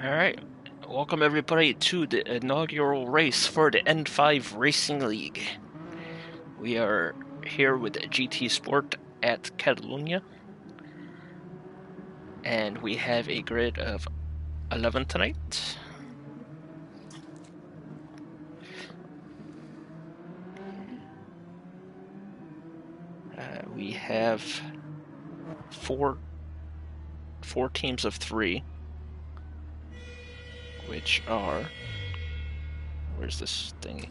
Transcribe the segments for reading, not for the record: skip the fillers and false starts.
Alright, welcome everybody to the inaugural race for the N5 Racing League. We are here with GT Sport at Catalunya, and we have a grid of 11 tonight. We have four teams of 3, which are... Where's this thingy?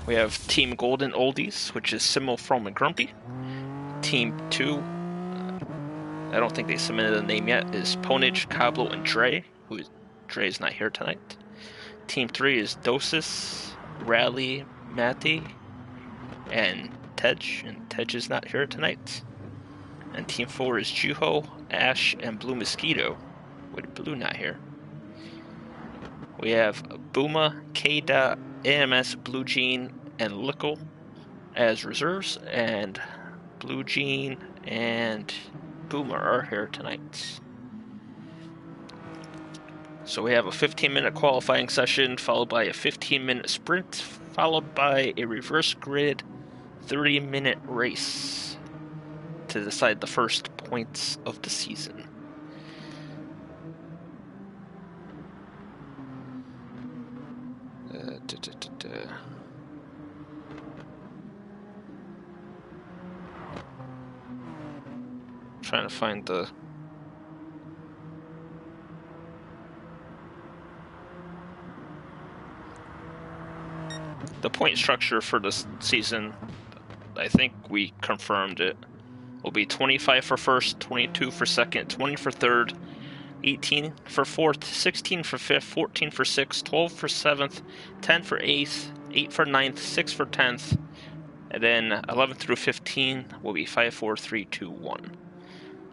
We have Team Golden Oldies, which is Simo, From, and Grumpy. Team 2, I don't think they submitted a name yet, is Ponage, Cablo, and Dre, Dre is not here tonight. Team 3 is Dosis, Rally, Matty, and Tej is not here tonight. And Team 4 is Juho, Ash, and Blue Mosquito, with Blue not here. We have Booma, K-Dot, AMS, Blue Jean, and Lickle as reserves, and Blue Jean and Booma are here tonight. So we have a 15-minute qualifying session, followed by a 15-minute sprint, followed by a reverse grid 30-minute race to decide the first points of the season. Trying to find the point structure for this season. I think we confirmed it. Will be 25 for first, 22 for second, 20 for third, 18 for fourth, 16 for fifth, 14 for sixth, 12 for seventh, 10 for eighth, 8 for ninth, 6 for 10th, and then 11 through 15 will be 5, 4, 3, 2, 1.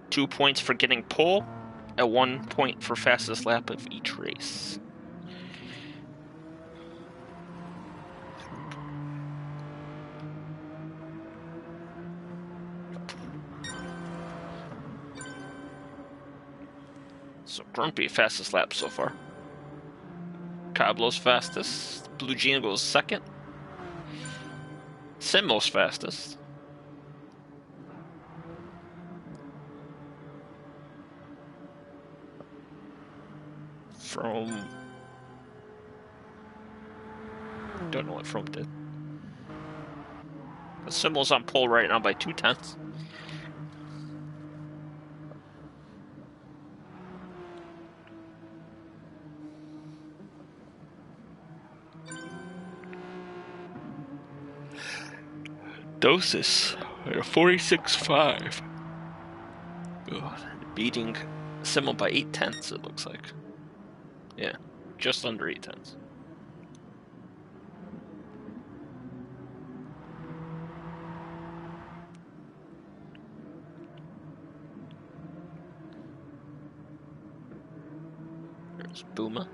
2 points for getting pole, and 1 point for fastest lap of each race. So Grumpy, fastest lap so far. Cablo's fastest. Blue Jean goes second. Simo's fastest. From... Don't know what From did. The Simo's on pole right now by 2/10. Dosis at a 46.5. Beating Simo by 8/10, it looks like. Yeah, just under 8/10. There's Booma.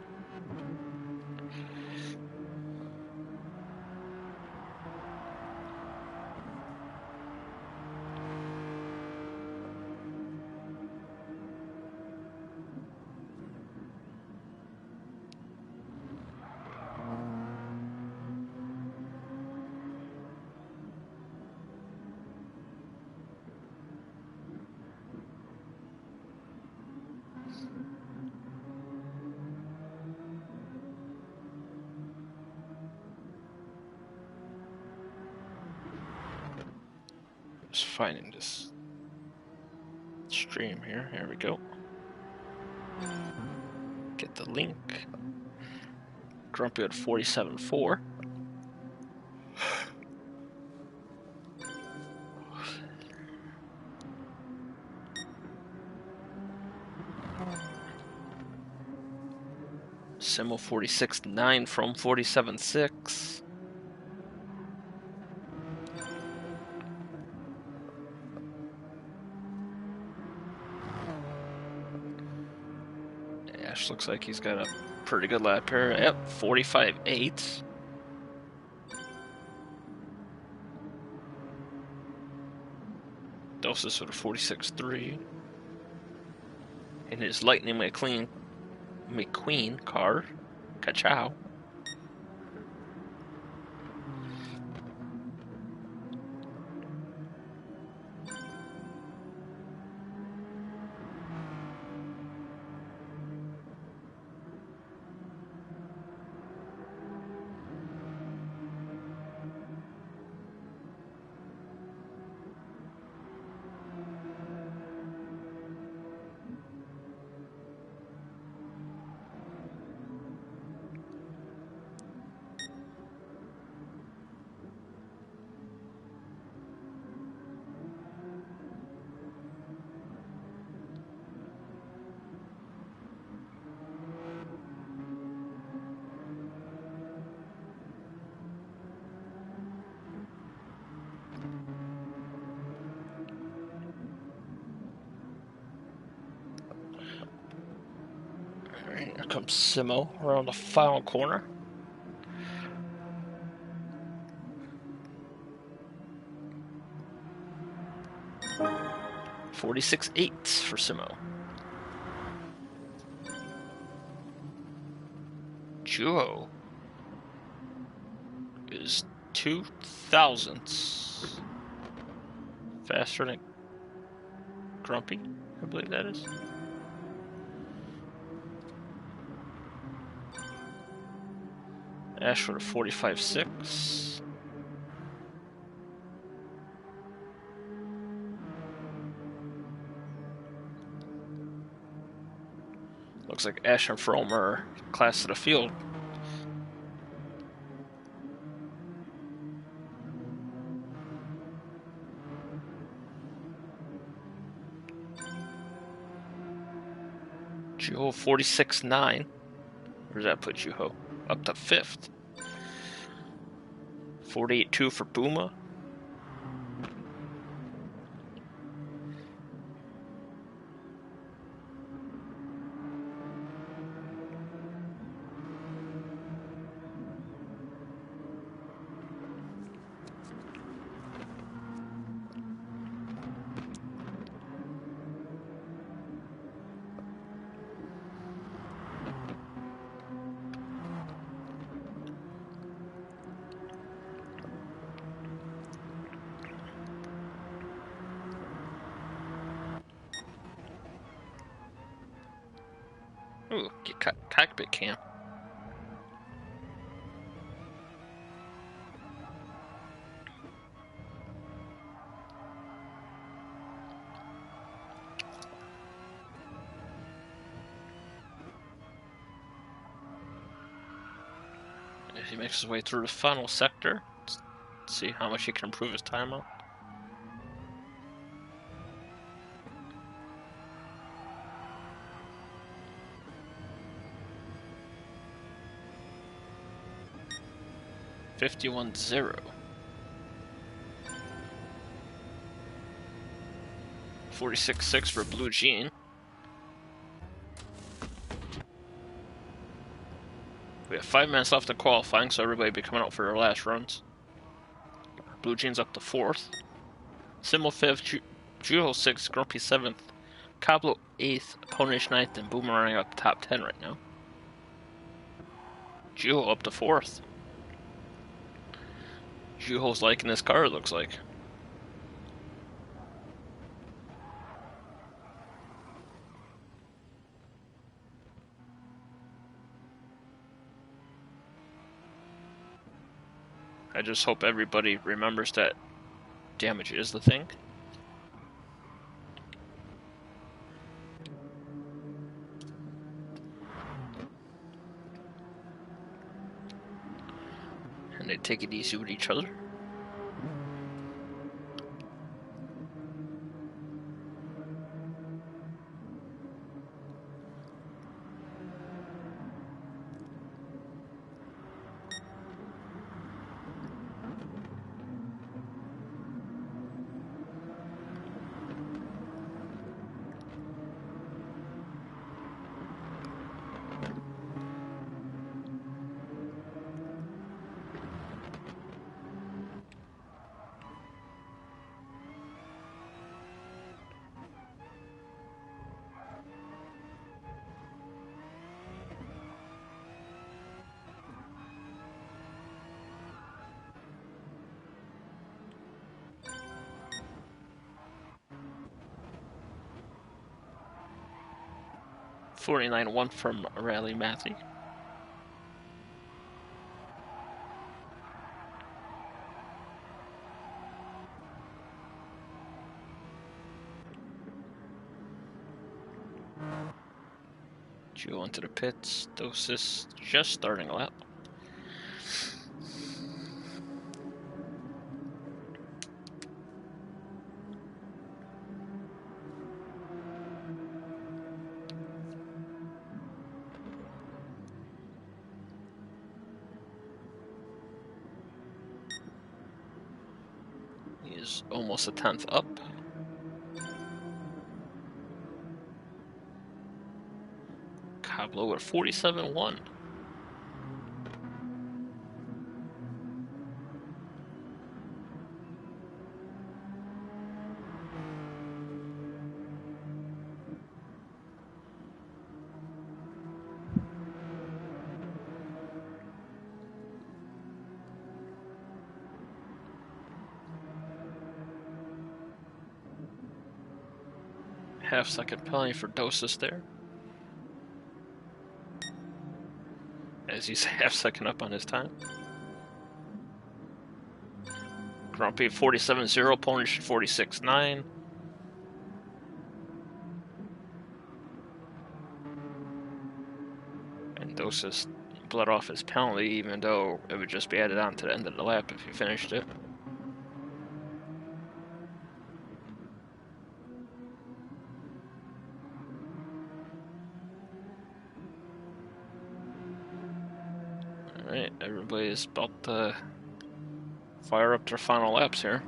Just finding this stream here. Here we go. Get the link. Grumpy at 47.4. Simo 46.9 from 47.6. Ash looks like he's got a pretty good lap here. Yep, 45.8. Dosis with a 46.3. in his Lightning McQueen car. Ka-chow. Alright, here comes Simo around the final corner. .46.8 for Simo. Juho is 2 thousandths faster than Grumpy, I believe that is. Ash for the 45.6. Looks like Ash and Frome are class of the field. Juho 46.9. Where does that put Juho? Up to 5th. 48.2 for Buma. Ooh, get cockpit cam. He makes his way through the final sector. Let's see how much he can improve his time on. .51.0. 46.6 for Blue Jean. We have 5 minutes left in qualifying, so everybody be coming out for their last runs. Blue Jean's up to 4th. Simo 5th, Juho 6th, Grumpy 7th, Kablo 8th, Ponish 9th, and Boomerang up top 10 right now. Juho up to 4th. Juho's liking this car, it looks like. I just hope everybody remembers that damage is the thing. And they take it easy with each other. 49-1 from Rally Matthew. Joe into the pits. Dosis just starting a lap. He is almost a tenth up. Cablo at 47-1. Half-second penalty for Dosis there, as he's half-second up on his time. Grumpy 47-0, Ponish 46-9. And Dosis bled off his penalty, even though it would just be added on to the end of the lap if he finished it. Alright, everybody's about to fire up their final laps here.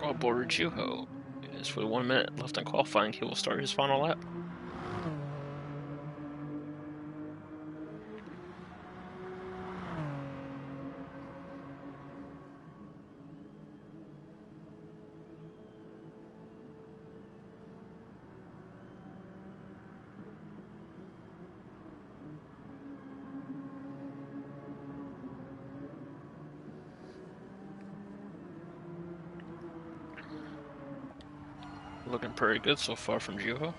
All aboard Juho. As with 1 minute left in qualifying, he will start his final lap. Looking pretty good so far from Juho.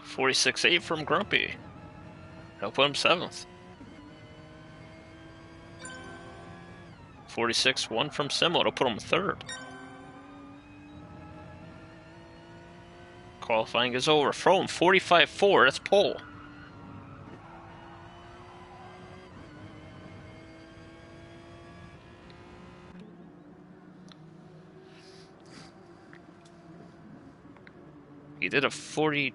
$46.8 from Grumpy. That'll put him 7th. 46-1 from Simo. It'll put him 3rd. Qualifying is over. From 45-4. That's pole. He did a 40.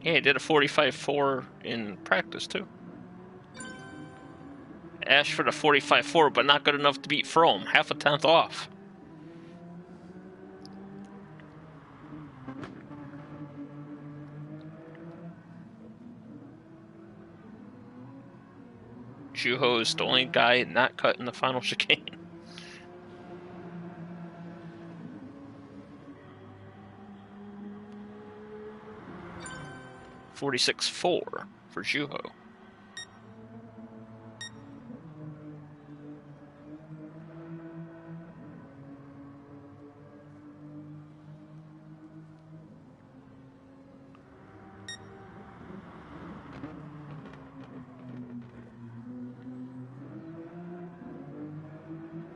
Yeah, he did a 45-4 in practice too. Ash for the 45-4, but not good enough to beat Froome. Half a tenth off. Juho is the only guy not cut in the final chicane. 46-4 for Juho.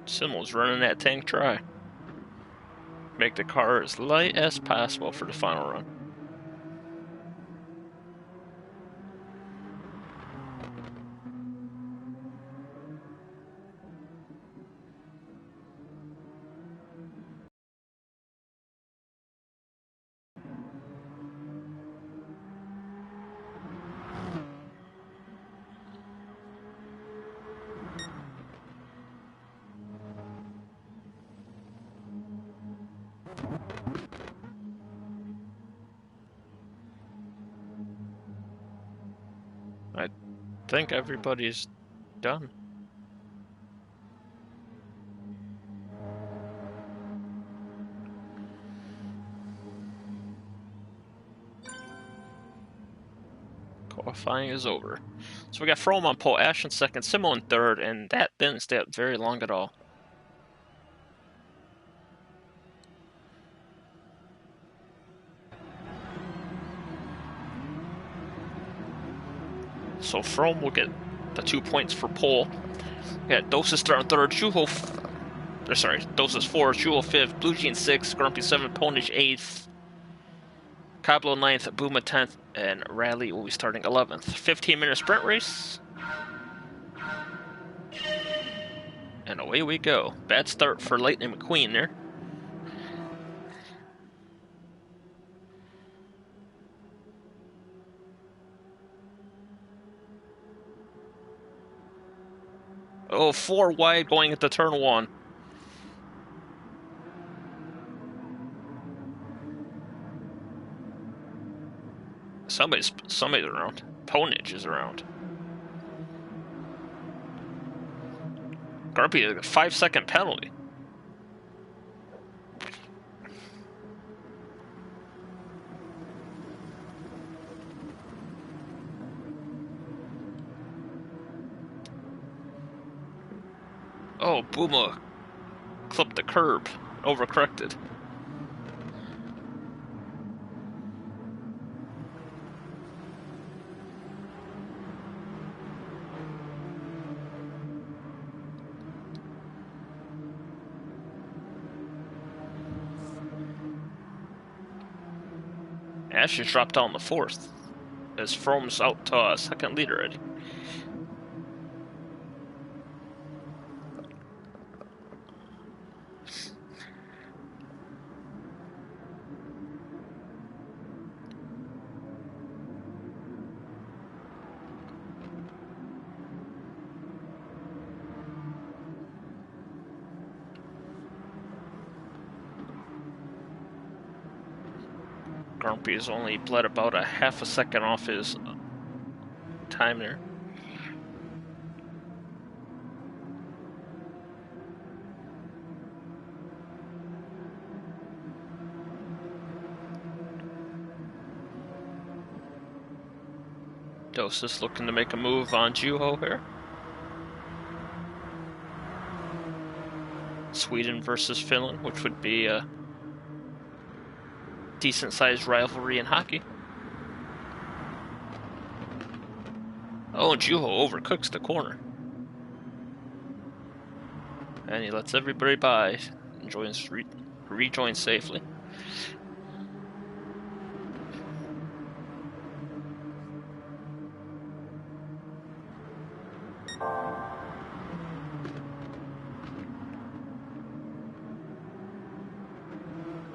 Simmel's running that tank dry. Make the car as light as possible for the final run. I think everybody's done. Qualifying is over. So we got Froome on pole, Ash in second, Simo in third, and that didn't stay up very long at all. So Froome will get the 2 points for pole. We got Doses starting third, Juho, Doses fourth, Juho fifth, Blue Jean sixth, Grumpy seventh, Ponage eighth, Cablo 9th, Booma 10th, and Rally will be starting 11th. 15-minute sprint race. And away we go. Bad start for Lightning McQueen there. Oh, 4 wide going into turn 1. Somebody's around. Ponage is around. Grumpy, a 5-second penalty. Oh, Booma clipped the curb. Overcorrected. Ash just dropped down the 4th, as Froome's out to second lead already. Grumpy has only bled about a half a second off his time there. Doses looking to make a move on Juho here. Sweden versus Finland, which would be a decent-sized rivalry in hockey. Oh, and Juho overcooks the corner. And he lets everybody by. Rejoins safely.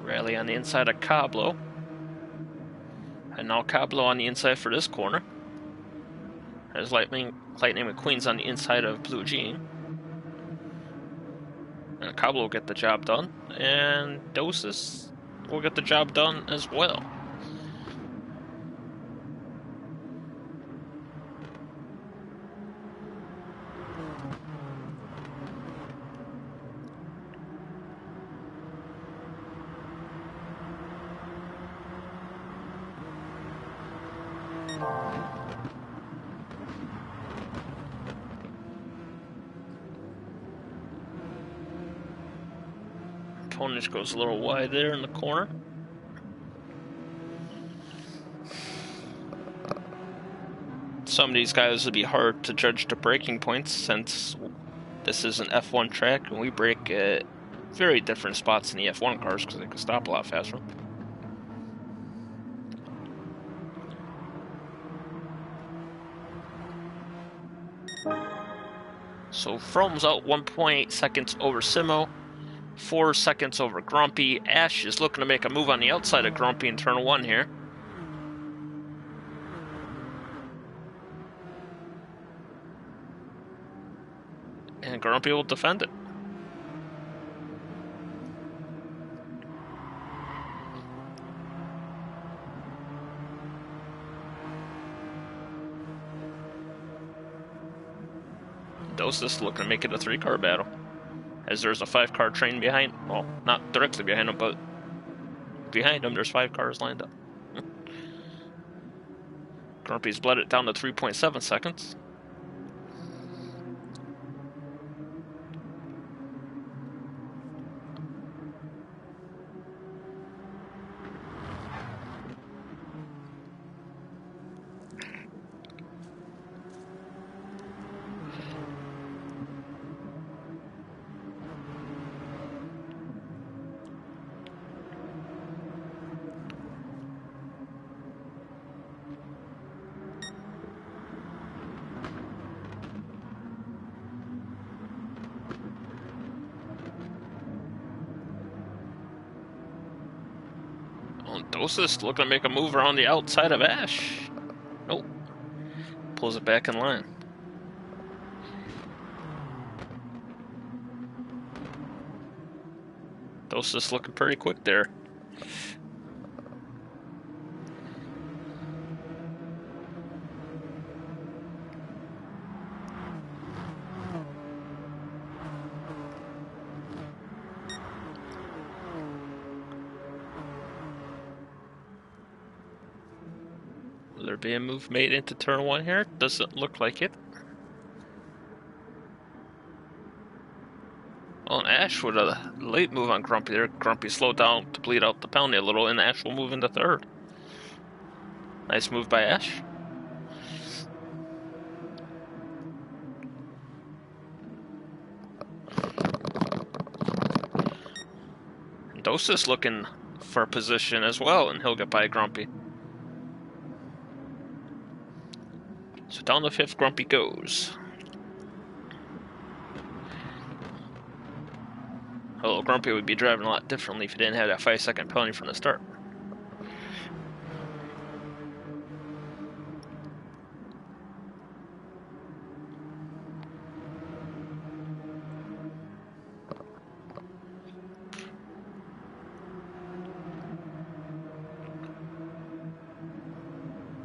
Rally on the inside of Cablo. And now Cablo on the inside for this corner. As Lightning McQueen's on the inside of Blue Jean. And Cablo will get the job done. And Doses will get the job done as well. Ponage goes a little wide there in the corner. Some of these guys would be hard to judge the braking points since this is an F1 track and we brake at very different spots in the F1 cars because they can stop a lot faster. So Froome's out 1.8 seconds over Simo, 4 seconds over Grumpy. Ash is looking to make a move on the outside of Grumpy in turn 1 here. And Grumpy will defend it. Dosas looking to make it a 3-car battle, as there's a 5-car train behind. Well, not directly behind him, but behind him there's 5 cars lined up. Grumpy's bled it down to 3.7 seconds. Dosas looking to make a move around the outside of Ash. Nope. Pulls it back in line. Dosas looking pretty quick there. Will there be a move made into turn 1 here? Doesn't look like it. Well, and Ash with a late move on Grumpy there. Grumpy slowed down to bleed out the penalty a little, and Ash will move into 3rd. Nice move by Ash. Dosas looking for a position as well, and he'll get by Grumpy. So down the 5th, Grumpy goes. Although Grumpy would be driving a lot differently if he didn't have that 5-second penalty from the start.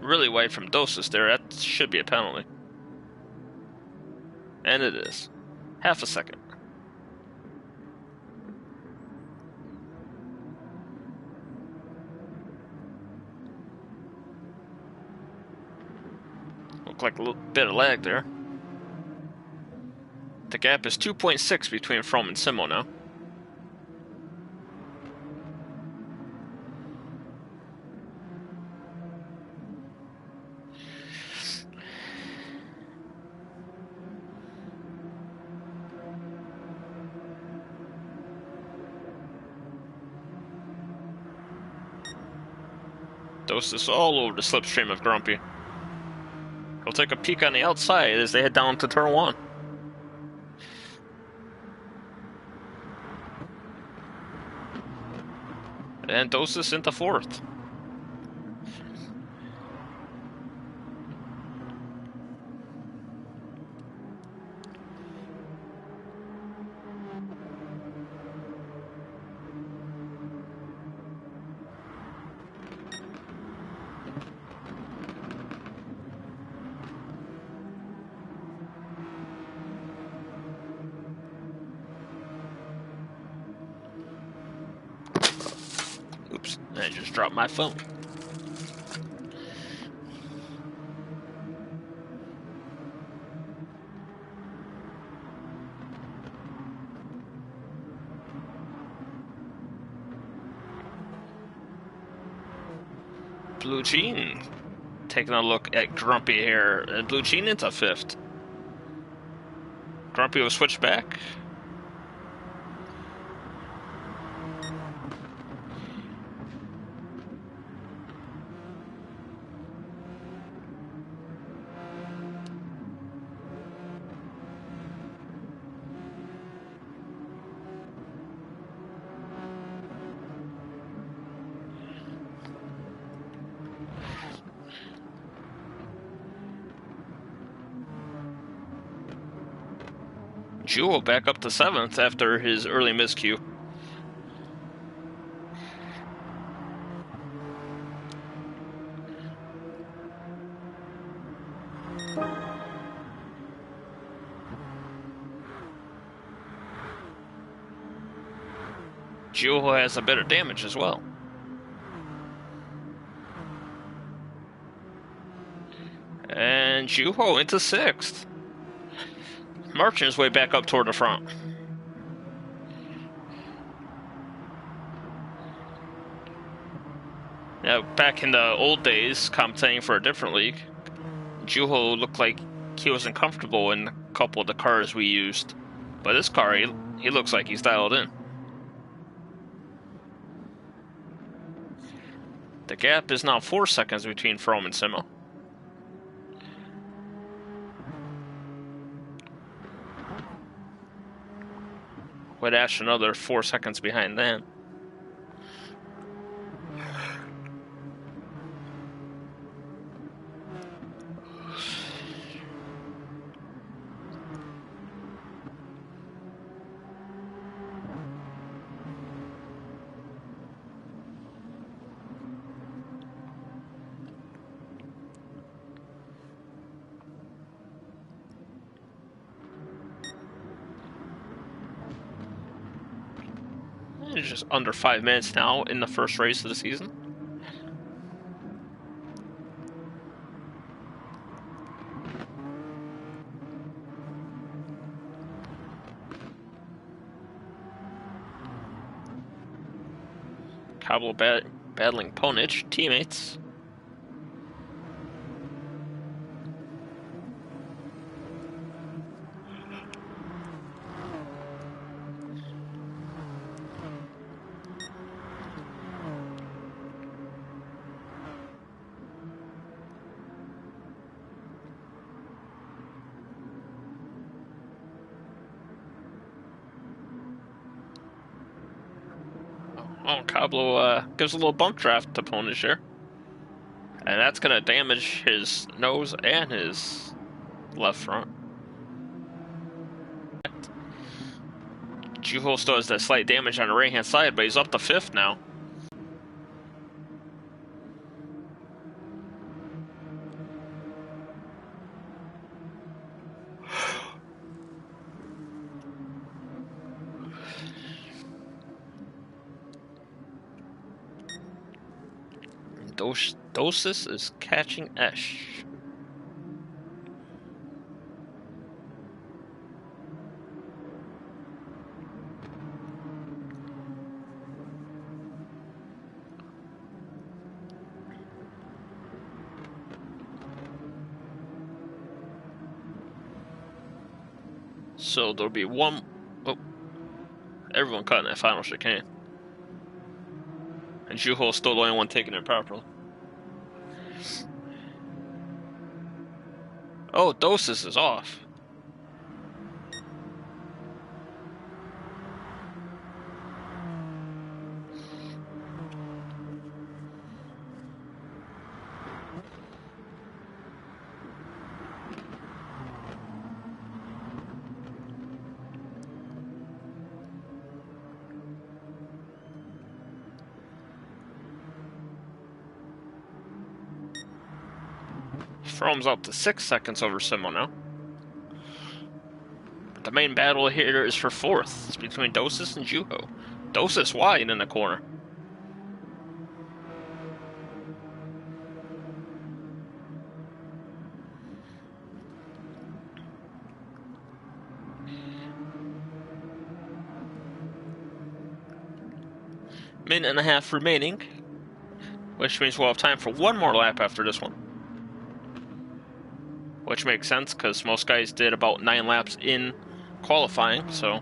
Really wide from Dosas there. That should be a penalty. And it is. Half a second. Looked like a little bit of lag there. The gap is 2.6 between Fromm and Simo now. Dosas all over the slipstream of Grumpy. He'll take a peek on the outside as they head down to turn 1. And Dosas into 4th. Oops, I just dropped my phone. Blue Jean taking a look at Grumpy here. Blue Jean into 5th. Grumpy will switch back. Jewel back up to 7th after his early miscue. Juho has a bit of damage as well. And Juho into 6th. Marching his way back up toward the front. Now, back in the old days, commentating for a different league, Juho looked like he wasn't comfortable in a couple of the cars we used. But this car, he looks like he's dialed in. The gap is now 4 seconds between Froome and Simo. With Ash another 4 seconds behind them. It's just under 5 minutes now in the first race of the season. Kablo battling Ponic, teammates. Oh, Kablo gives a little bump draft to Ponic here. And that's going to damage his nose and his left front. Juho still has that slight damage on the right-hand side, but he's up to 5th now. Dossis is catching Esh. So there'll be one. Oh, everyone caught in that final chicane. And Juho's still the only one taking it properly. Oh, Dossis is off. Froome's up to 6 seconds over Simo now. But the main battle here is for 4th. It's between Dossis and Juho. Dossis wide in the corner. Minute and a half remaining, which means we'll have time for one more lap after this one. Which makes sense, because most guys did about 9 laps in qualifying, so...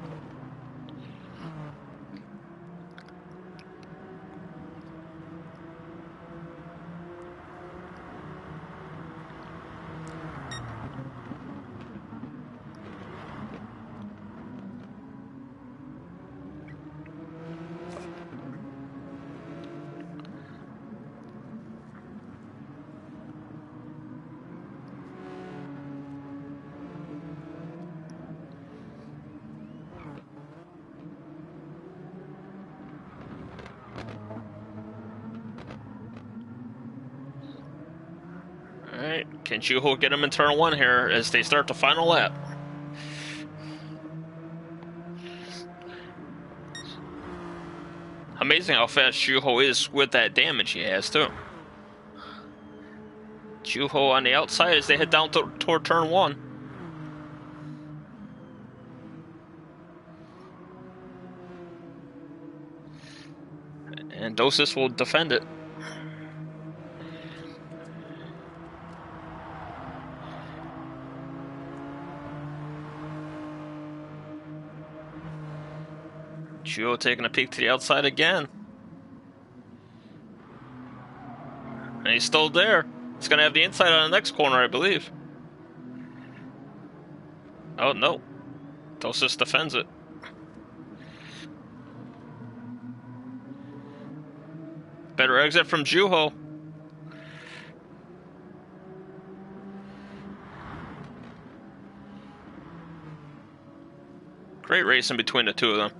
Alright, can Juho get him in turn 1 here as they start the final lap? Amazing how fast Juho is with that damage he has, too. Juho on the outside as they head down toward turn 1. And Dosis will defend it. Juho taking a peek to the outside again. And he's still there. He's going to have the inside on the next corner, I believe. Oh, no. Dosis defends it. Better exit from Juho. Great racing between the two of them.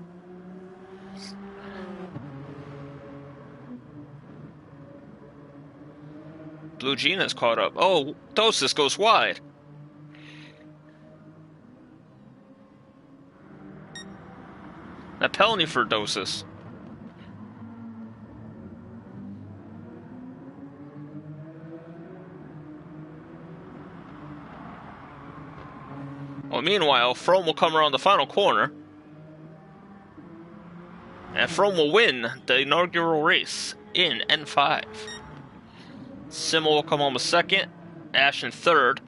Blue Jean is caught up. Oh, Dosis goes wide. A penalty for Dosis. Well, meanwhile, Frome will come around the final corner. And Frome will win the inaugural race in N5. Simmel will come home a second. Ash in third.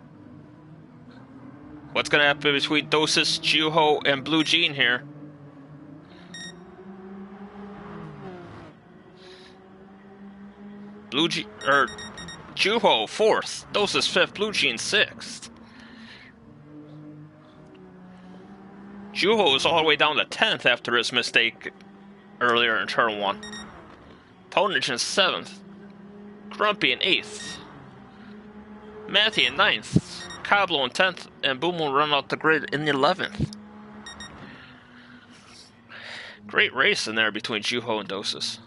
What's going to happen between Dosis, Juho, and Blue Jean here? Juho fourth, Dosis fifth, Blue Jean sixth. Juho is all the way down to 10th after his mistake earlier in turn 1. Ponage in 7th. Grumpy in 8th. Matty in 9th. Cablo in 10th. And Boom will run out the grid in 11th. Great race in there between Juho and Dosis.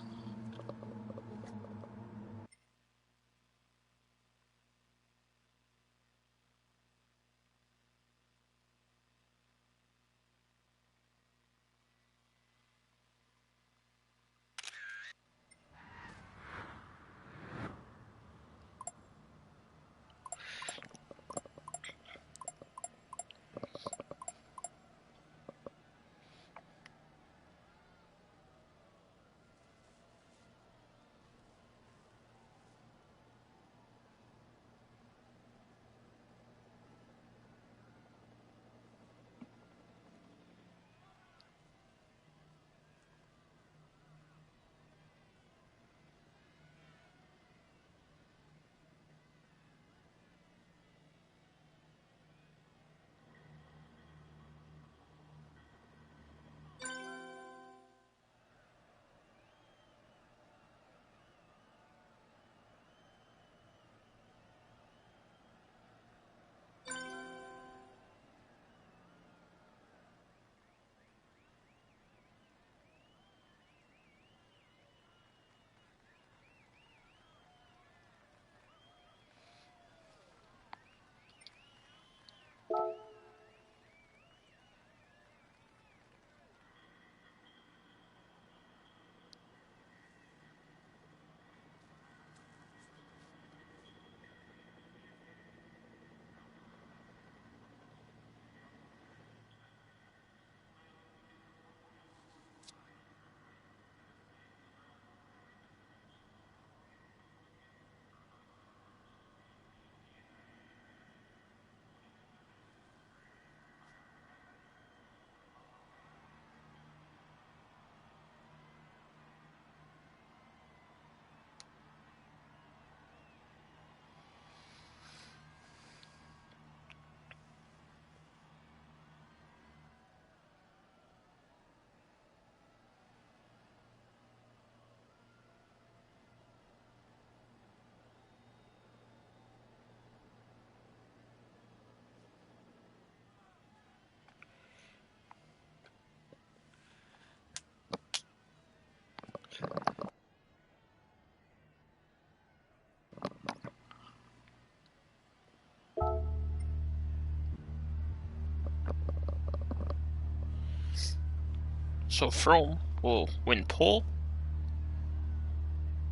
So Frome will win pole,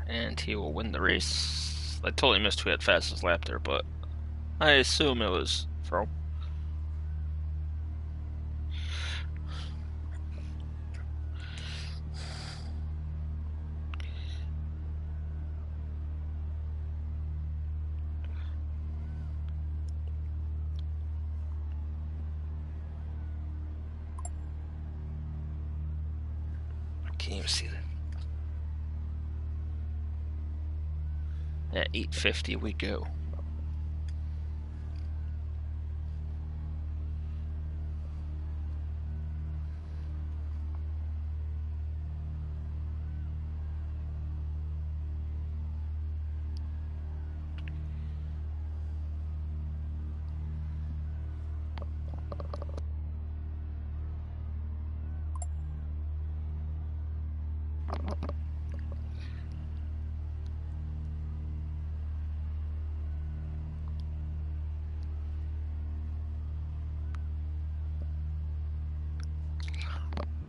and he will win the race. I totally missed who had fastest lap there, but I assume it was Froome. I can't even see that. At 8:50 we go.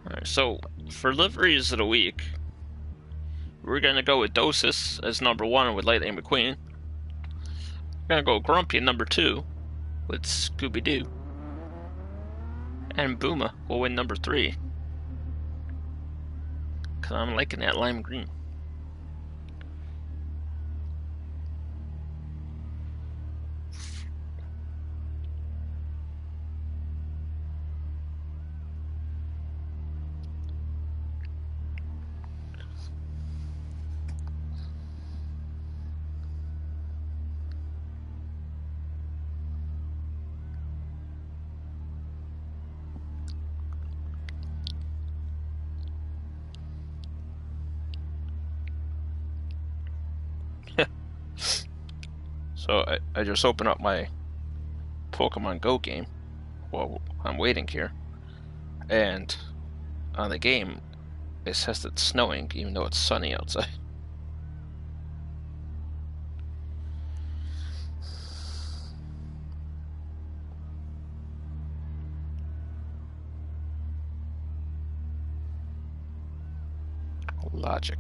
Alright, so for liveries of the week, we're gonna go with Dosis as number 1 with Lightning McQueen. We're gonna go Grumpy at number 2 with Scooby Doo. And Booma will win number 3. Cause I'm liking that lime green. So I just opened up my Pokemon Go game while I'm waiting here, and on the game it says it's snowing even though it's sunny outside. Logic.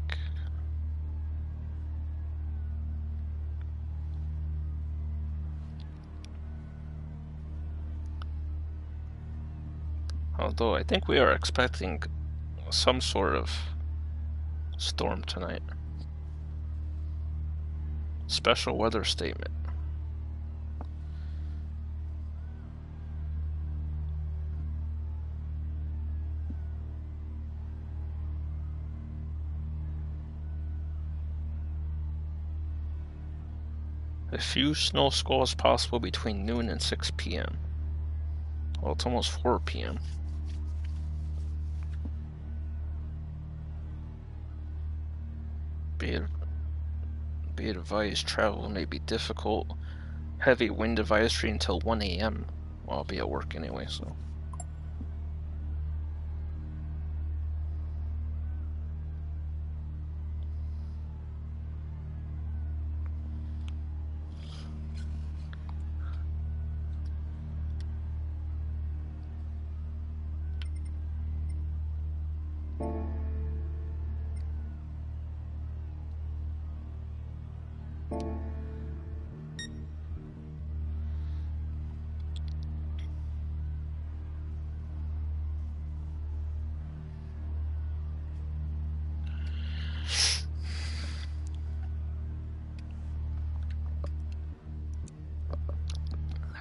Although I think we are expecting some sort of storm tonight. Special weather statement. A few snow squalls possible between noon and 6 p.m. Well, it's almost 4 p.m. Be advised, travel may be difficult. Heavy wind advisory until 1 a.m. Well, I'll be at work anyway, so.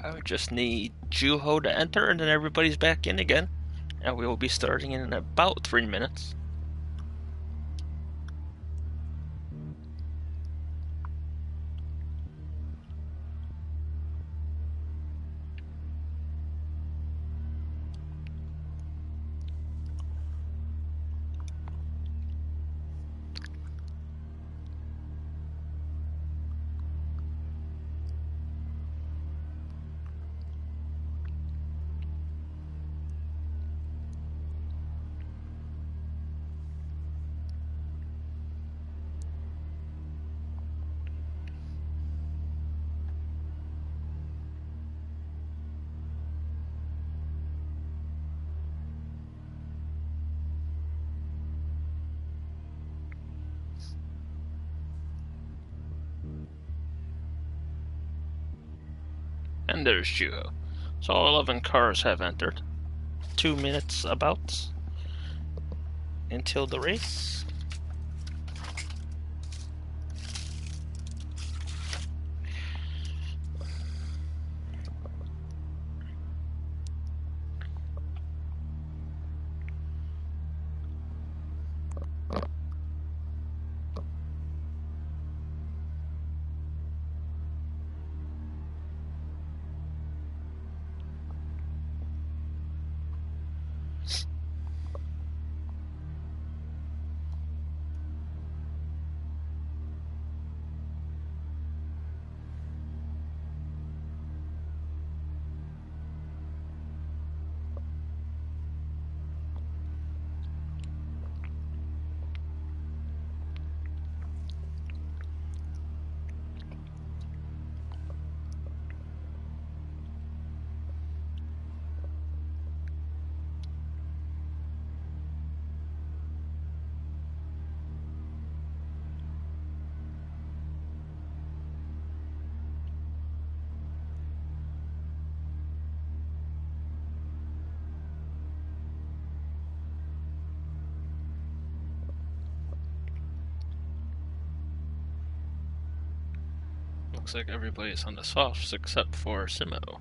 I would just need Juho to enter and then everybody's back in again. And we will be starting in about 3 minutes. And there's Juho. So 11 cars have entered. 2 minutes about until the race. Looks like everybody's on the softs except for Simo.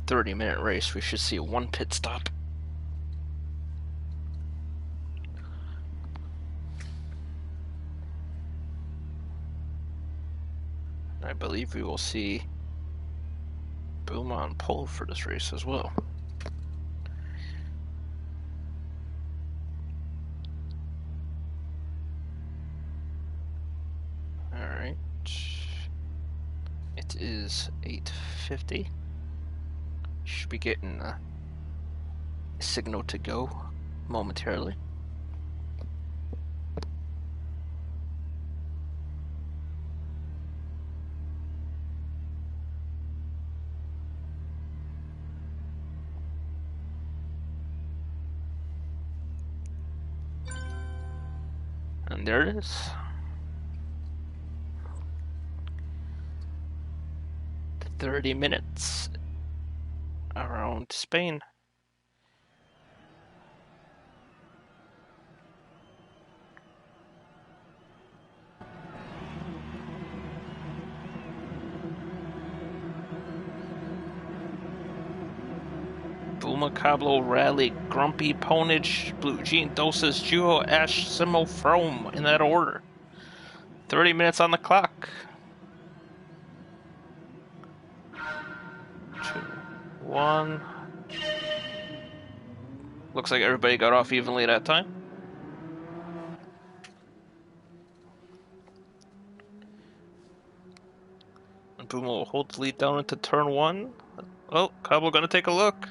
.30-minute race, we should see one pit stop. I believe we will see Bulma on pole for this race as well. Alright. It is 8:50. Should be getting a signal to go momentarily. And there it is. 30 minutes around Spain. Bulma, Cablo, Rally, Grumpy, Ponage, Blue Jean, Doses, Juho, Ash, Simo, Frome, in that order. 30 minutes on the clock. 2, 1. Looks like everybody got off evenly that time. And Bulma will hold the lead down into turn 1. Oh, Cablo gonna take a look.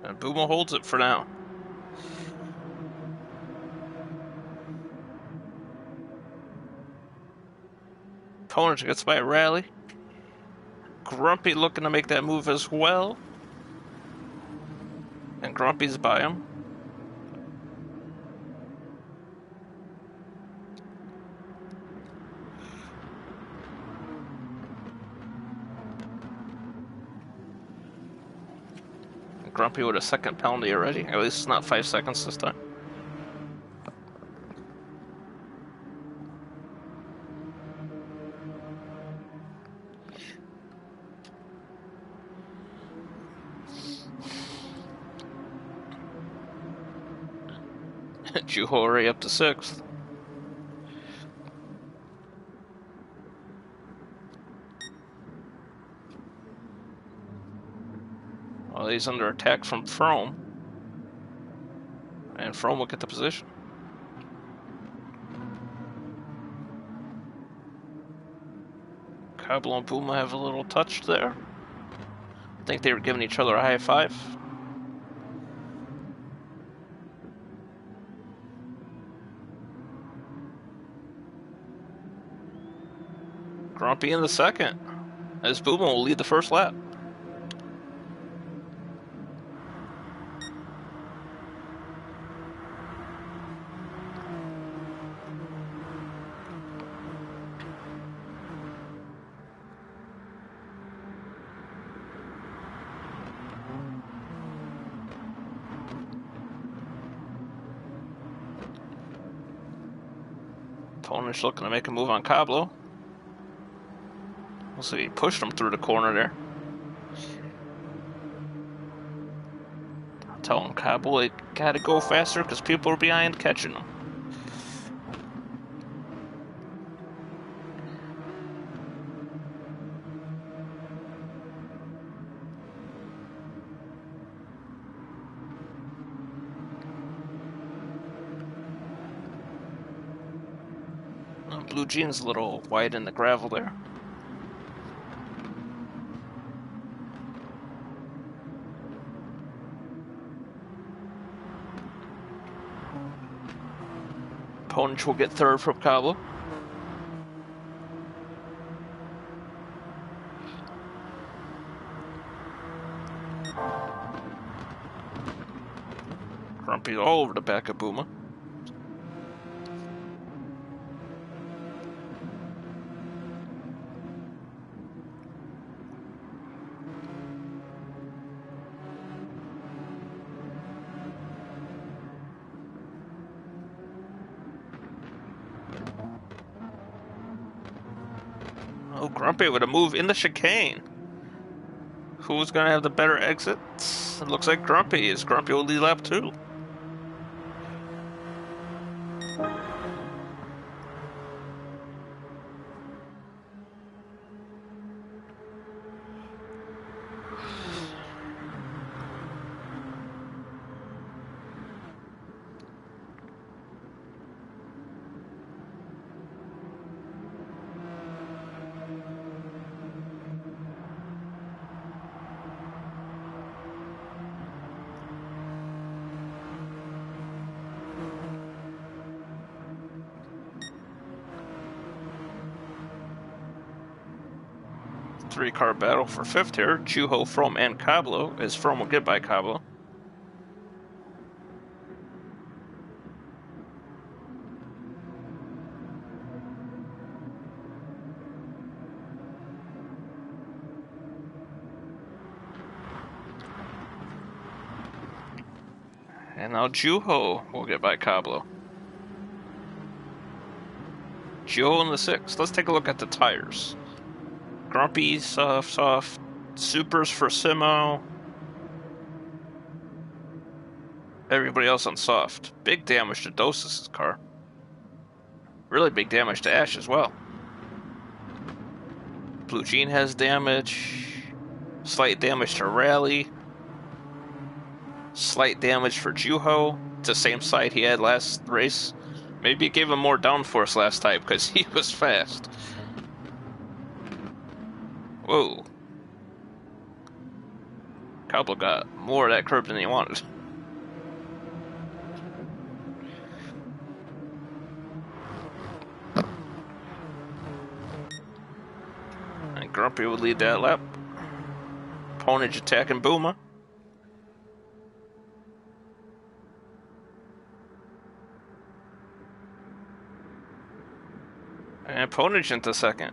And Bulma holds it for now. Ponage gets by Rally. Grumpy looking to make that move as well. And Grumpy's by him. Grumpy with a second penalty already. At least it's not 5 seconds this time. Juho already up to 6th. Well, he's under attack from Frome. And Frome will get the position. Cablo and Puma have a little touch there. I think they were giving each other a high five. Grumpy in the second, as Puma will lead the first lap. Ponich looking to make a move on Cablo. We'll see, he pushed him through the corner there. I'm telling Cablo they gotta go faster because people are behind catching them. Blue Jean's a little wide in the gravel there. Ponich will get third from Cablo. Grumpy all over the back of Puma. Oh, Grumpy with a move in the chicane. Who's gonna have the better exits? It looks like Grumpy is. Grumpy will lead lap 2. Three-car battle for fifth here. Juho, From, and Cablo, as From will get by Cablo. And now Juho will get by Cablo. Juho in the sixth. Let's take a look at the tires. Grumpy, soft. Supers for Simo. Everybody else on soft. Big damage to Dosis's car. Really big damage to Ash as well. Blue Jean has damage. Slight damage to Rally. Slight damage for Juho. It's the same side he had last race. Maybe it gave him more downforce last time because he was fast. Whoa. Cablo got more of that curb than he wanted. And Grumpy would lead that lap. Ponich attacking Puma. And Ponich into second.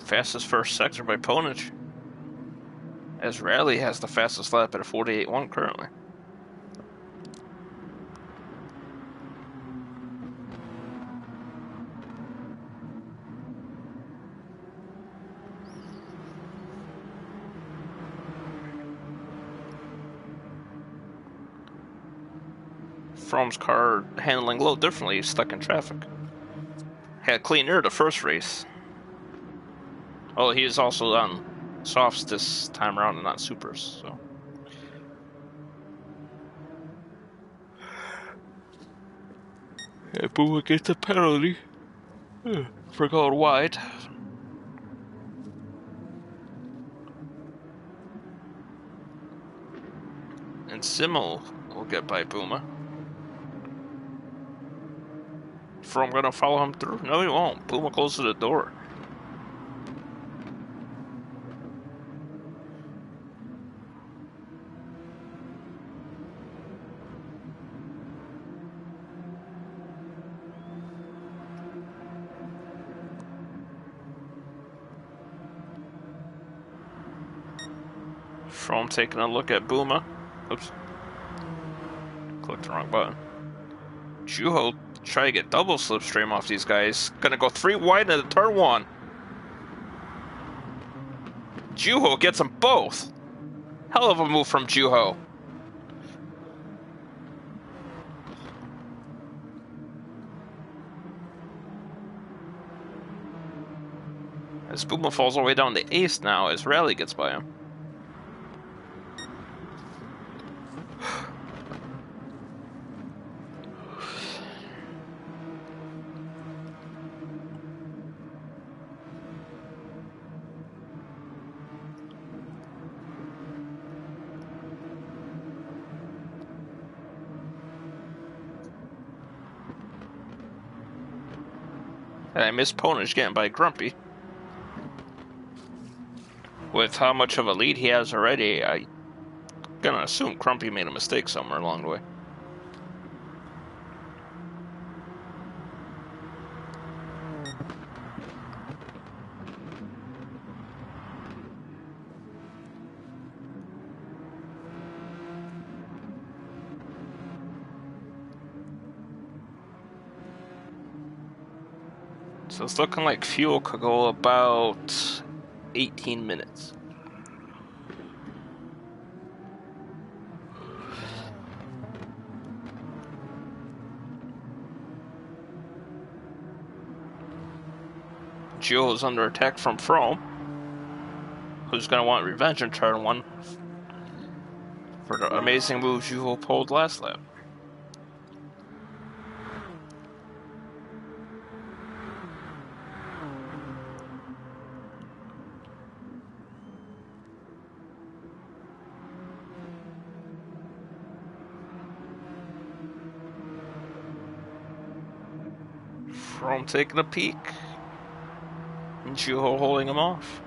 Fastest first sector by Ponich, as Rally has the fastest lap at a 48.1 currently. From's car handling a little differently, he's stuck in traffic. Had clean air the first race. Well, he is also on softs this time around and not supers, so. Yeah, Buma gets a penalty for going wide. And Simmel will get by Buma. Froome gonna follow him through? No, he won't. Buma closes the door. Froome taking a look at Buma. Oops. Clicked the wrong button. Juho try to get double slipstream off these guys. Gonna go 3 wide into turn 1. Juho gets them both. Hell of a move from Juho. As Buma falls all the way down to 8th now as Rally gets by him. And I miss Ponage getting by Grumpy. With how much of a lead he has already, I'm gonna assume Grumpy made a mistake somewhere along the way. So it's looking like fuel could go about 18 minutes. Gio is under attack from Froome, who's going to want revenge in turn 1 for the amazing move Juho pulled last lap. Froome taking a peek, and Juho holding him off.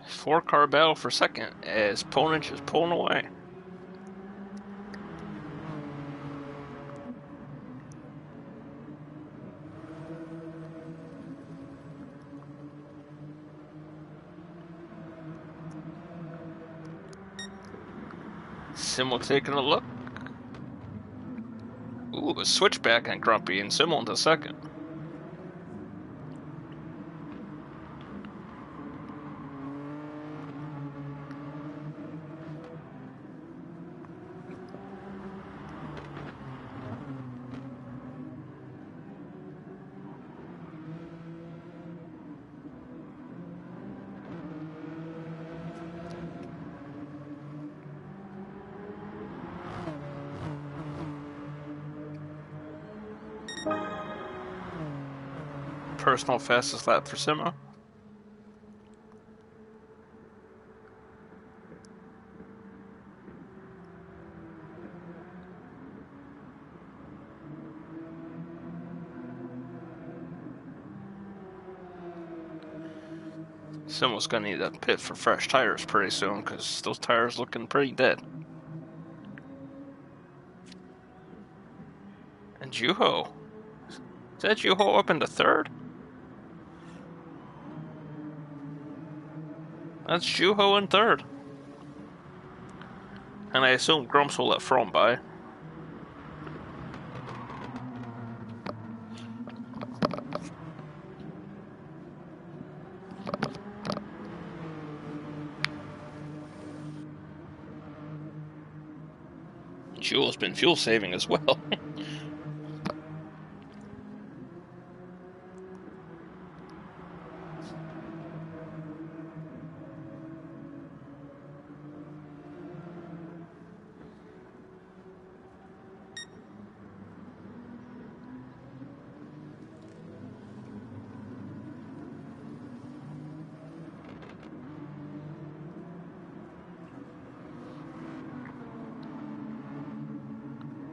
Four-car battle for second as Ponage is pulling away. Simmel taking a look. Ooh, a switchback on Grumpy and Simmel into second. Personal fastest lap for Simmel. Simmel's gonna need a pit for fresh tires pretty soon because those tires looking pretty dead. And Juho. Is that Juho up into third? That's Juho in third. And I assume Grumps will let Froome by. Juho's been fuel saving as well.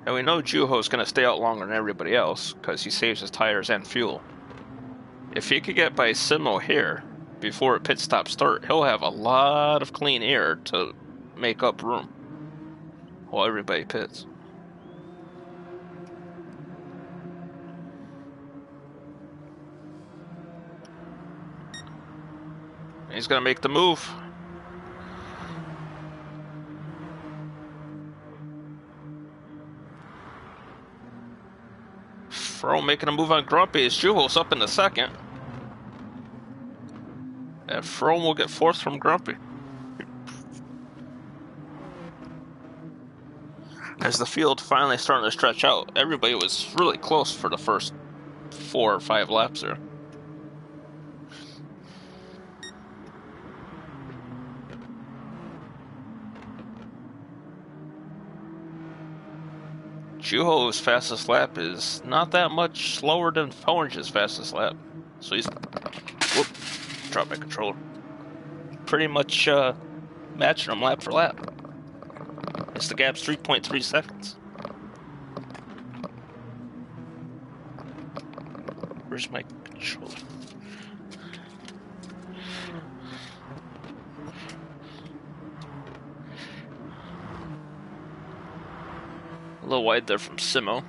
And we know Juho's going to stay out longer than everybody else because he saves his tires and fuel. If he could get by Simo here before a pit stop start, he'll have a lot of clean air to make up room while everybody pits. He's going to make the move. Froome making a move on Grumpy as Juho's up in the second. And Froome will get fourth from Grumpy. As the field finally starting to stretch out, everybody was really close for the first 4 or 5 laps there. Juho's fastest lap is not that much slower than Ponage's fastest lap. So he's... Whoop. Drop my controller. Pretty much matching him lap for lap. It's the gap's 3.3 seconds. Where's my controller? A little wide there from Simo.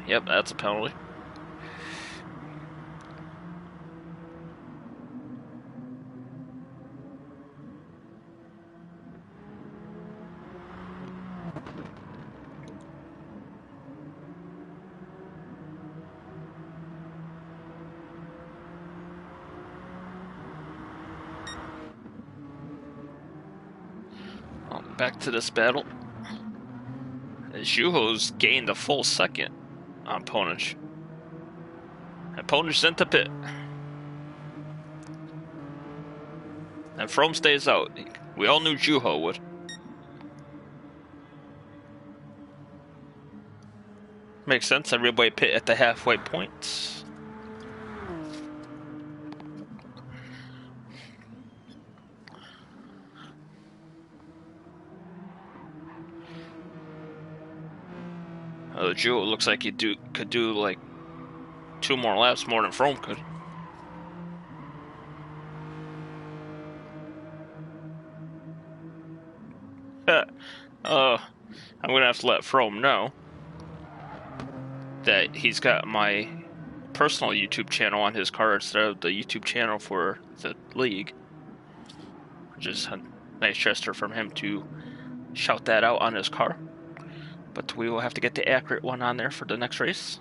Yep, that's a penalty. Back to this battle. Juho's gained a full second on Ponage. And Ponage sent to pit. And Froome stays out. We all knew Juho would. Makes sense, everybody pit at the halfway point. Juho looks like he could do like 2 more laps more than Froome could. I'm gonna have to let Froome know that he's got my personal YouTube channel on his car instead of the YouTube channel for the league. Which is a nice gesture from him to shout that out on his car. But we will have to get the accurate one on there for the next race.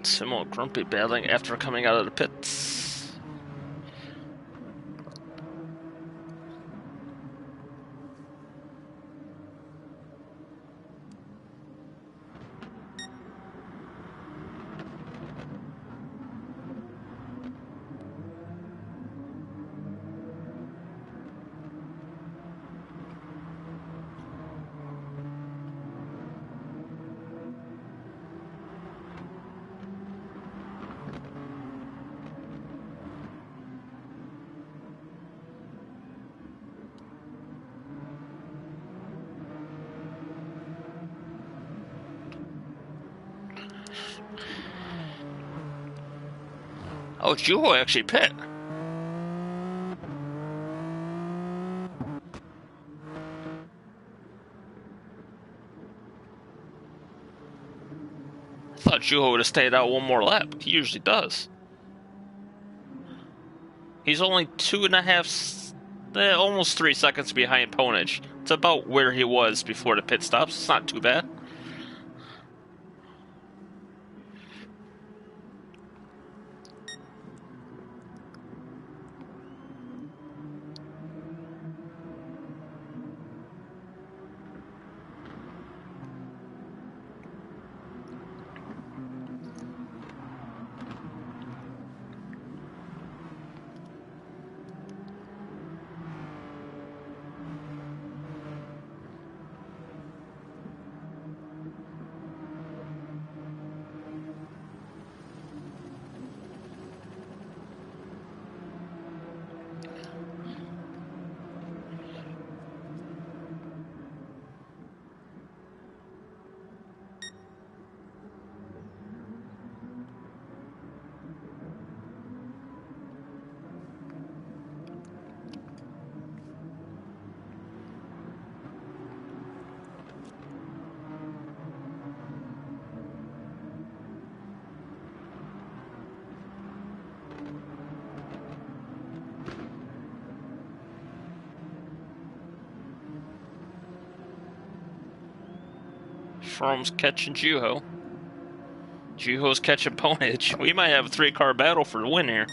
Simo and Grumpy battling after coming out of the pits. Oh, Juho actually pit. I thought Juho would have stayed out one more lap. He usually does. He's only 2.5, almost 3 seconds behind Ponage. It's about where he was before the pit stops. It's not too bad. Frome's catching Juho. Juho's catching Ponage. We might have a 3-car battle for the win here.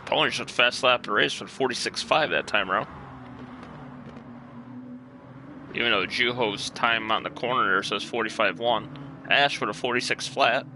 Ponage with fast lap to race with 46.5 that time around. Even though Juho's time on the corner there says 45.1. Ash with a 46 flat.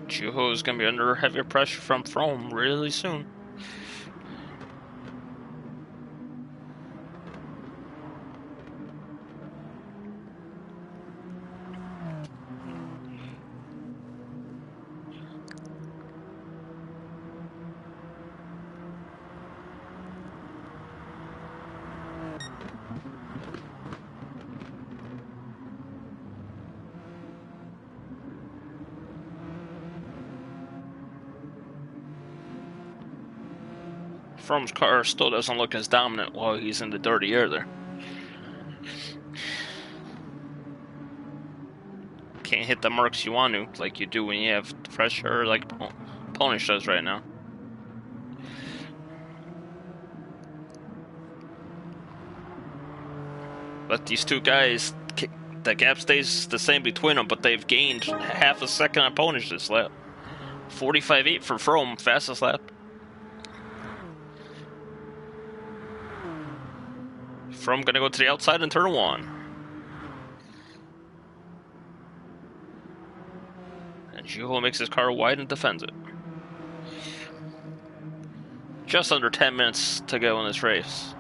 Juho is going to be under heavier pressure from Frome really soon. Frome's car still doesn't look as dominant while he's in the dirty air there. Can't hit the marks you want to, like you do when you have fresh air, like Ponage does right now. But these two guys, the gap stays the same between them, but they've gained half a second on Ponage this lap. 45.8 for Frome, fastest lap. Frome gonna go to the outside in turn 1. And Juho makes his car wide and defends it. Just under 10 minutes to go in this race.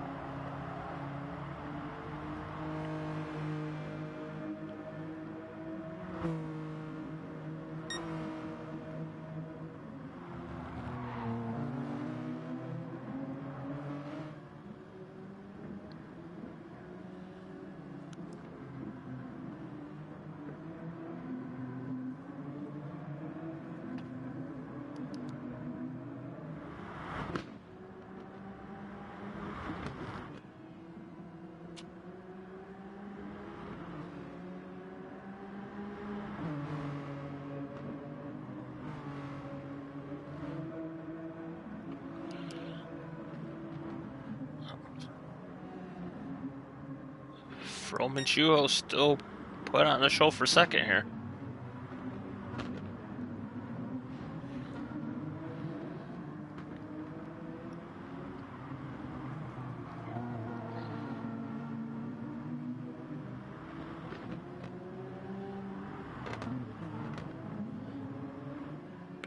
Frome and Juho still put on the show for second here.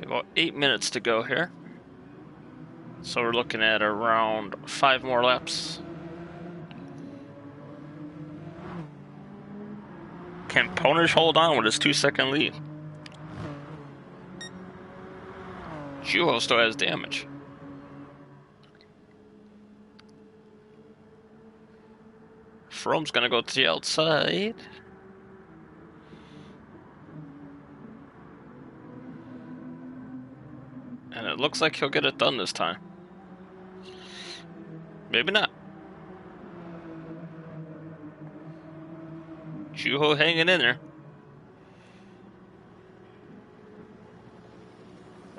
About 8 minutes to go here. So we're looking at around 5 more laps. Can Ponish hold on with his 2-second lead? Juho still has damage. Frome's gonna go to the outside. And it looks like he'll get it done this time. Maybe not. Juho hanging in there.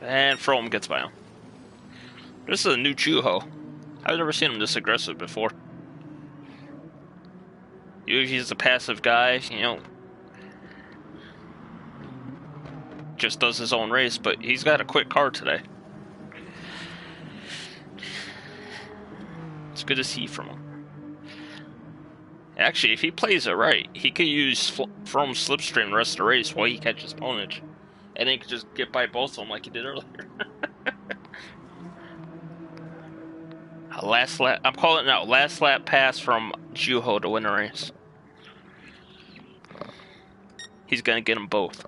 And Frome gets by him. This is a new Juho. I've never seen him this aggressive before. Usually he's a passive guy, you know. Just does his own race, but he's got a quick car today. It's good to see from him. Actually, if he plays it right, he could use Frome's slipstream the rest of the race while he catches Ponage. And then he could just get by both of them like he did earlier. Last lap, I'm calling it now. Last lap pass from Juho to win the race. He's gonna get them both.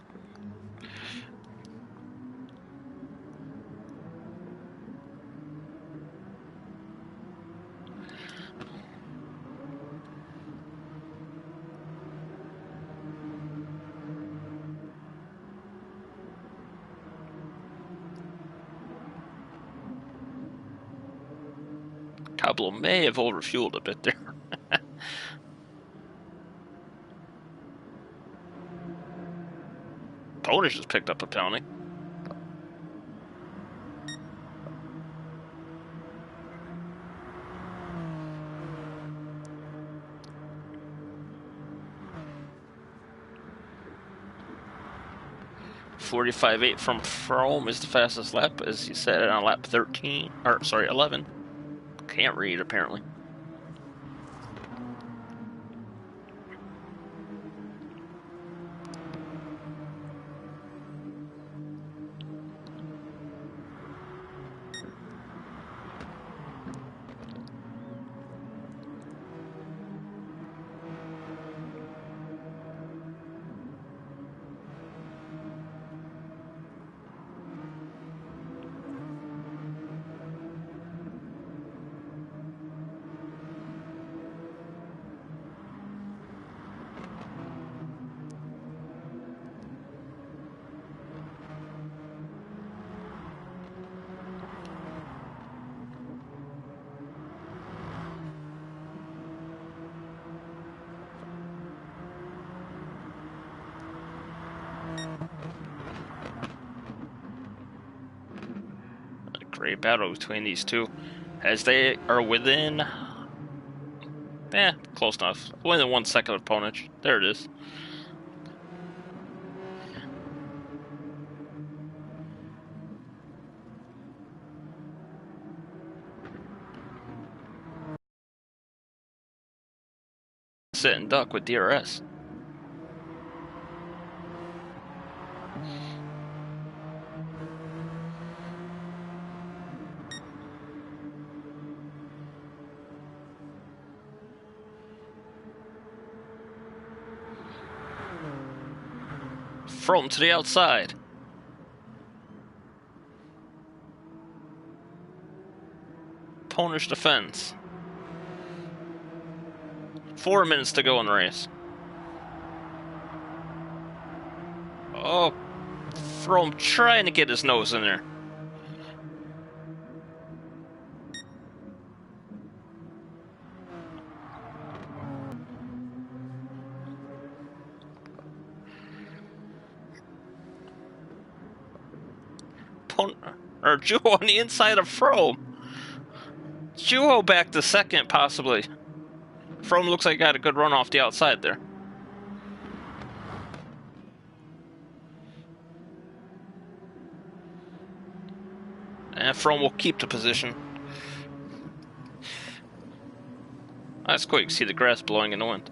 Pablo may have overfueled a bit there. Ponage just picked up a penalty. .45.8 from Frome is the fastest lap, as you said, on lap 13, or sorry, 11. Can't read, apparently. Great battle between these two, as they are within, close enough. Within 1 second of Ponage. There it is. Sit and duck with DRS. Frome to the outside. Ponage defends. 4 minutes to go in the race. Oh, Frome trying to get his nose in there. Juho on the inside of Frome. Juho back to second, possibly. Frome looks like he got a good run off the outside there. And Frome will keep the position. That's cool, you can see the grass blowing in the wind.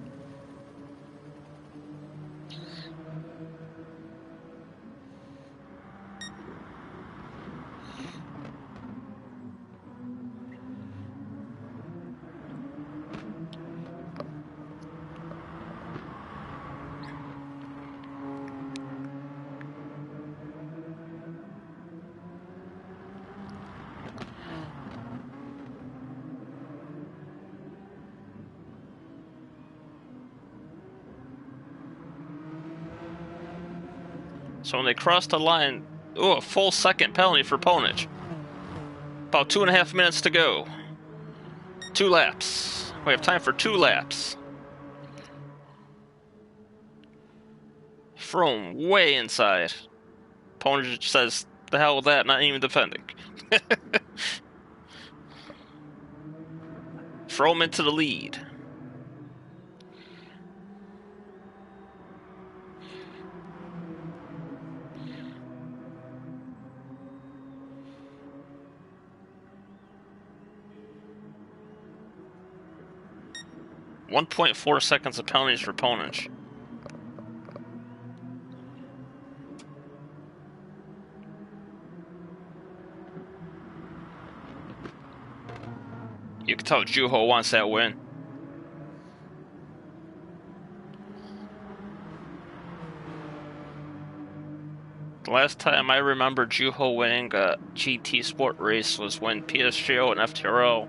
So when they cross the line, a full second penalty for Ponage. About 2.5 minutes to go. 2 laps. We have time for 2 laps. Froome way inside. Ponage says, the hell with that, not even defending. Froome into the lead. .4 seconds of penalties for Ponage. You can tell Juho wants that win. The last time I remember Juho winning a GT Sport race was when PSGO and FTRL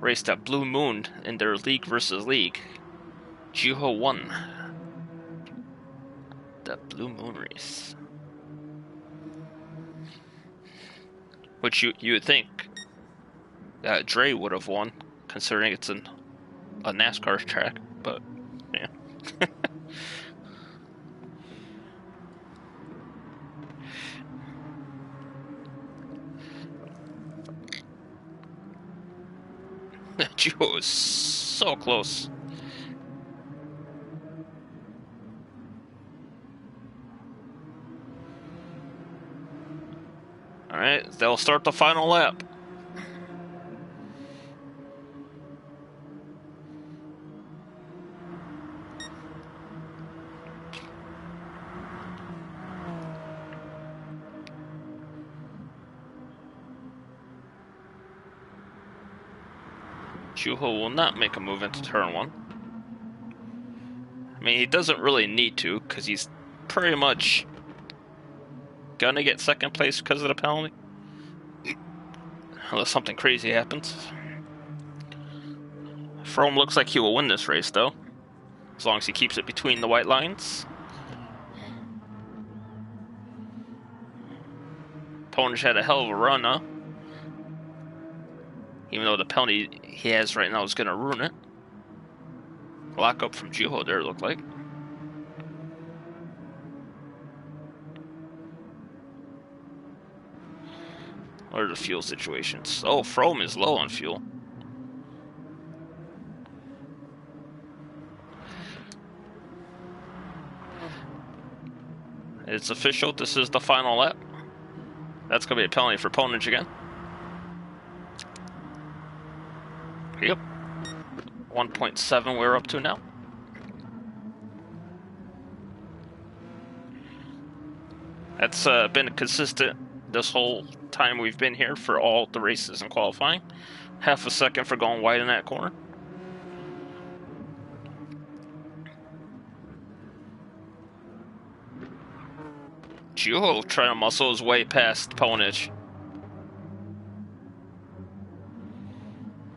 raced at Blue Moon in their league versus league. Juho won the Blue Moon race. Which you would think Dre would have won, considering it's a NASCAR track, but yeah. Juho is so close. Alright, they'll start the final lap. Juho will not make a move into turn 1. I mean, he doesn't really need to, because he's pretty much gonna get second place because of the penalty. Unless something crazy happens. Froome looks like he will win this race, though. As long as he keeps it between the white lines. Ponage had a hell of a run, huh? Even though the penalty he has right now is going to ruin it. Lock up from Juho there, it looked like. What are the fuel situations? Oh, Froome is low on fuel. It's official, this is the final lap. That's going to be a penalty for Ponage again. Yep. 1.7 we're up to now. That's been consistent this whole time we've been here for all the races and qualifying. Half a second for going wide in that corner. Juho trying to muscle his way past Ponage.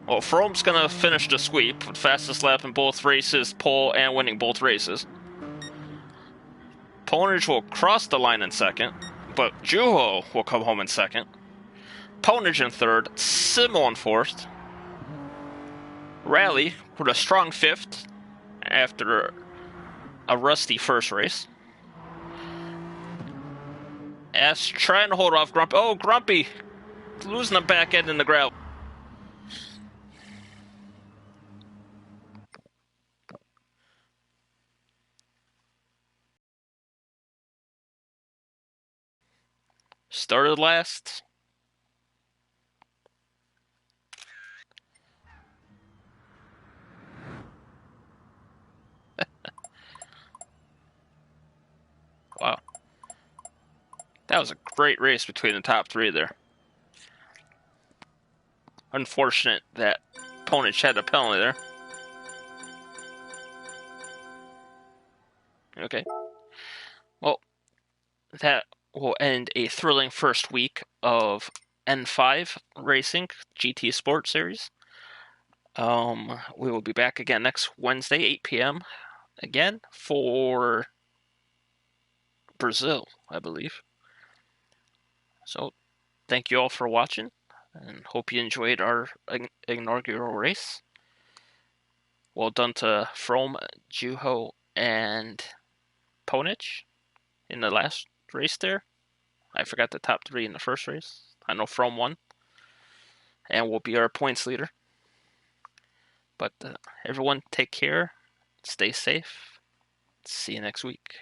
Well, Froome's gonna finish the sweep with fastest lap in both races, pole, and winning both races. Ponage will cross the line in second, but Juho will come home in second. Ponage in third, Simmel in fourth. Rally with a strong fifth after a rusty first race. Ash trying to hold off Grumpy. Oh, Grumpy losing the back end in the gravel. Started last. Wow. That was a great race between the top three there. Unfortunate that Ponage had a penalty there. Okay. Well, that will end a thrilling first week of N5 Racing GT Sport Series. We will be back again next Wednesday, 8 p.m. again for Brazil. I believe. So, thank you all for watching, and hope you enjoyed our inaugural race. Well done to From, Juho, and Ponich in the last race there. I forgot the top 3 in the first race. I know From won, and will be our points leader. But everyone, take care, stay safe. See you next week.